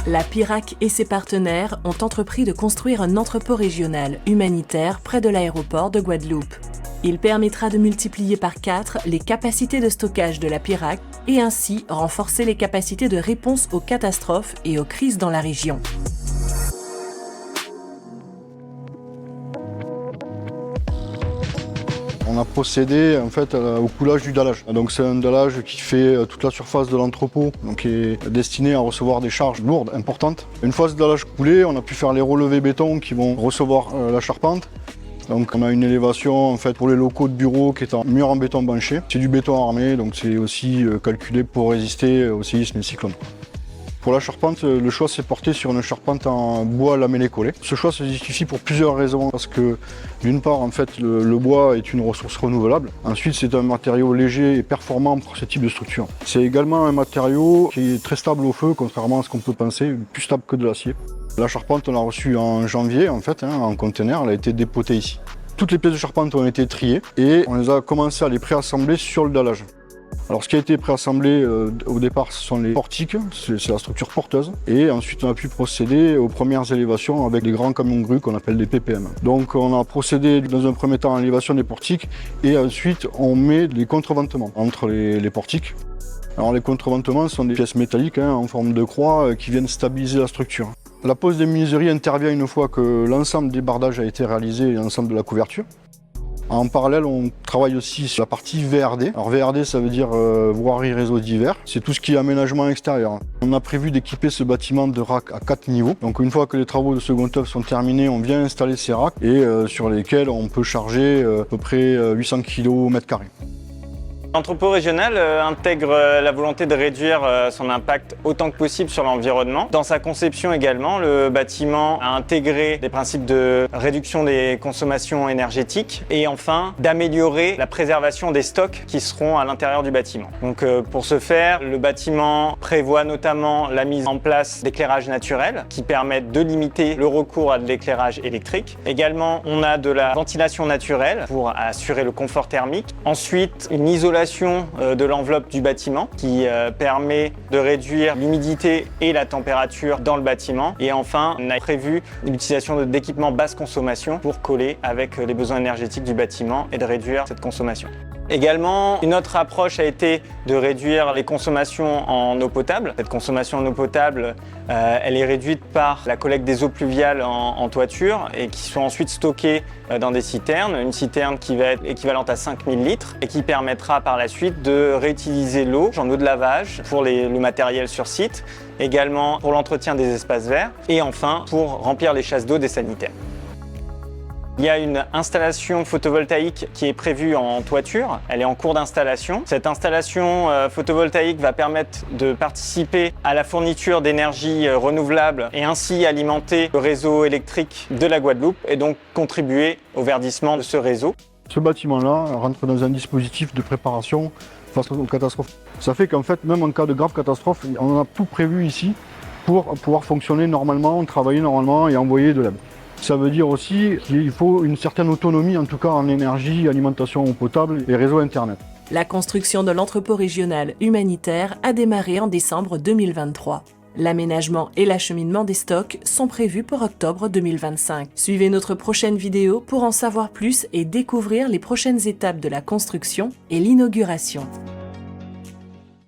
La PIRAC et ses partenaires ont entrepris de construire un entrepôt régional humanitaire près de l'aéroport de Guadeloupe. Il permettra de multiplier par 4 les capacités de stockage de la PIRAC et ainsi renforcer les capacités de réponse aux catastrophes et aux crises dans la région. On a procédé en fait au coulage du dallage. Donc c'est un dallage qui fait toute la surface de l'entrepôt, donc qui est destiné à recevoir des charges lourdes, importantes. Une fois ce dallage coulé, on a pu faire les relevés béton qui vont recevoir la charpente. Donc on a une élévation en fait pour les locaux de bureau qui est en mur en béton banché. C'est du béton armé, donc c'est aussi calculé pour résister au séisme et cyclone. Pour la charpente, le choix s'est porté sur une charpente en bois lamellé collé. Ce choix se justifie pour plusieurs raisons. Parce que d'une part, en fait, le bois est une ressource renouvelable. Ensuite, c'est un matériau léger et performant pour ce type de structure. C'est également un matériau qui est très stable au feu, contrairement à ce qu'on peut penser, plus stable que de l'acier. La charpente, on l'a reçue en janvier, en fait, en conteneur. Elle a été dépotée ici. Toutes les pièces de charpente ont été triées et on les a commencé à les préassembler sur le dallage. Alors ce qui a été préassemblé au départ, ce sont les portiques, c'est la structure porteuse. Et ensuite on a pu procéder aux premières élévations avec les grands camions grues qu'on appelle des PPM. Donc on a procédé dans un premier temps à l'élévation des portiques et ensuite on met les contreventements entre les portiques. Alors les contreventements sont des pièces métalliques en forme de croix qui viennent stabiliser la structure. La pose des menuiseries intervient une fois que l'ensemble des bardages a été réalisé et l'ensemble de la couverture. En parallèle, on travaille aussi sur la partie VRD. Alors VRD, ça veut dire voirie réseau divers. C'est tout ce qui est aménagement extérieur. On a prévu d'équiper ce bâtiment de racks à 4 niveaux. Donc une fois que les travaux de seconde œuvre sont terminés, on vient installer ces racks et sur lesquels on peut charger à peu près 800 kg au mètre carré. L'entrepôt régional intègre la volonté de réduire son impact autant que possible sur l'environnement. Dans sa conception également, le bâtiment a intégré des principes de réduction des consommations énergétiques et enfin d'améliorer la préservation des stocks qui seront à l'intérieur du bâtiment. Donc pour ce faire, le bâtiment prévoit notamment la mise en place d'éclairage naturel qui permettent de limiter le recours à de l'éclairage électrique. Également, on a de la ventilation naturelle pour assurer le confort thermique. Ensuite, une isolation de l'enveloppe du bâtiment qui permet de réduire l'humidité et la température dans le bâtiment. Et enfin, on a prévu l'utilisation d'équipements basse consommation pour coller avec les besoins énergétiques du bâtiment et de réduire cette consommation. Également, une autre approche a été de réduire les consommations en eau potable. Cette consommation en eau potable, elle est réduite par la collecte des eaux pluviales en toiture et qui sont ensuite stockées dans des citernes. Une citerne qui va être équivalente à 5000 litres et qui permettra par la suite de réutiliser l'eau en eau de lavage pour le matériel sur site, également pour l'entretien des espaces verts et enfin pour remplir les chasses d'eau des sanitaires. Il y a une installation photovoltaïque qui est prévue en toiture, elle est en cours d'installation. Cette installation photovoltaïque va permettre de participer à la fourniture d'énergie renouvelable et ainsi alimenter le réseau électrique de la Guadeloupe et donc contribuer au verdissement de ce réseau. Ce bâtiment-là rentre dans un dispositif de préparation face aux catastrophes. Ça fait qu'en fait, même en cas de grave catastrophe, on a tout prévu ici pour pouvoir fonctionner normalement, travailler normalement et envoyer de l'aide. Ça veut dire aussi qu'il faut une certaine autonomie, en tout cas en énergie, alimentation eau potable et réseau Internet. La construction de l'entrepôt régional humanitaire a démarré en décembre 2023. L'aménagement et l'acheminement des stocks sont prévus pour octobre 2025. Suivez notre prochaine vidéo pour en savoir plus et découvrir les prochaines étapes de la construction et l'inauguration.